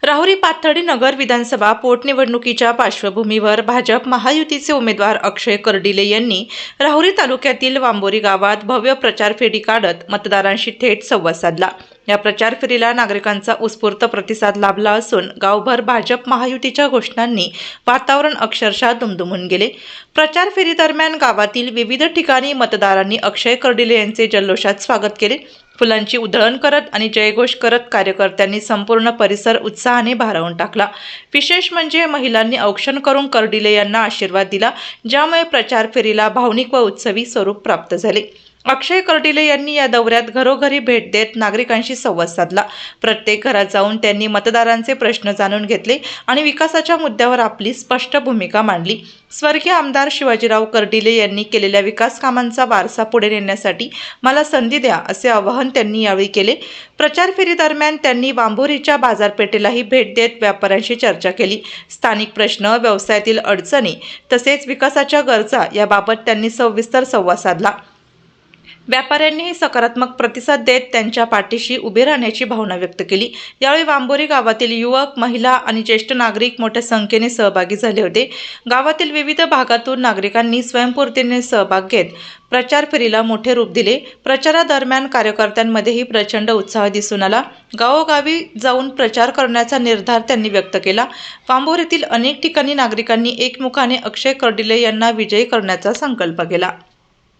राहुरी पाथर्डी नगर विधानसभा पोटनिवडणुकीच्या पार्श्वभूमीवर भाजप महायुतीचे उमेदवार अक्षय कर्डिले यांनी राहुरी तालुक्यातील वांबोरी गावात भव्य प्रचार फेरी काढत मतदारांशी थेट संवाद साधला। या प्रचार फेरीला नागरिकांचा उत्स्फूर्त प्रतिसाद लाभला असून गावभर भाजप महायुतीच्या घोषणांनी वातावरण अक्षरशः दुमदुमून गेले। प्रचार फेरी दरम्यान गावातील विविध ठिकाणी मतदारांनी अक्षय कर्डिले यांचे जल्लोषात स्वागत केले। फुलांची उधळण करत आणि जयघोष करत कार्यकर्त्यांनी संपूर्ण परिसर उत्साहाने भारावून टाकला। विशेष म्हणजे महिलांनी औक्षण करून कर्डिले यांना आशीर्वाद दिला, ज्यामुळे प्रचार फेरीला भावनिक व उत्सवी स्वरूप प्राप्त झाले। अक्षय कर्डिले यांनी या दौऱ्यात घरोघरी भेट देत नागरिकांशी संवाद साधला। प्रत्येक घरात जाऊन त्यांनी मतदारांचे प्रश्न जाणून घेतले आणि विकासाच्या मुद्द्यावर आपली स्पष्ट भूमिका मांडली। स्वर्गीय आमदार शिवाजीराव कर्डिले यांनी केलेल्या विकास कामांचा वारसा पुढे नेण्यासाठी मला संधी द्या, असे आवाहन त्यांनी यावेळी केले। प्रचार फेरी दरम्यान त्यांनी वांबोरीच्या बाजारपेठेलाही भेट देत व्यापाऱ्यांशी चर्चा केली। स्थानिक प्रश्न, व्यवसायातील अडचणी तसेच विकासाच्या गरजा याबाबत त्यांनी सविस्तर संवाद साधला। व्यापाऱ्यांनीही सकारात्मक प्रतिसाद देत त्यांच्या पाठीशी उभे राहण्याची भावना व्यक्त केली। यावेळी वांबोरी गावातील युवक, महिला आणि ज्येष्ठ नागरिक मोठ्या संख्येने सहभागी झाले होते। गावातील विविध भागातून नागरिकांनी स्वयंस्फूर्तीने सहभाग घेत प्रचार फेरीला मोठे रूप दिले। प्रचारादरम्यान कार्यकर्त्यांमध्येही प्रचंड उत्साह दिसून आला। गावोगावी जाऊन प्रचार करण्याचा निर्धार त्यांनी व्यक्त केला। वांबोरीतील अनेक ठिकाणी नागरिकांनी एकमुखाने अक्षय कर्डिले यांना विजयी करण्याचा संकल्प केला।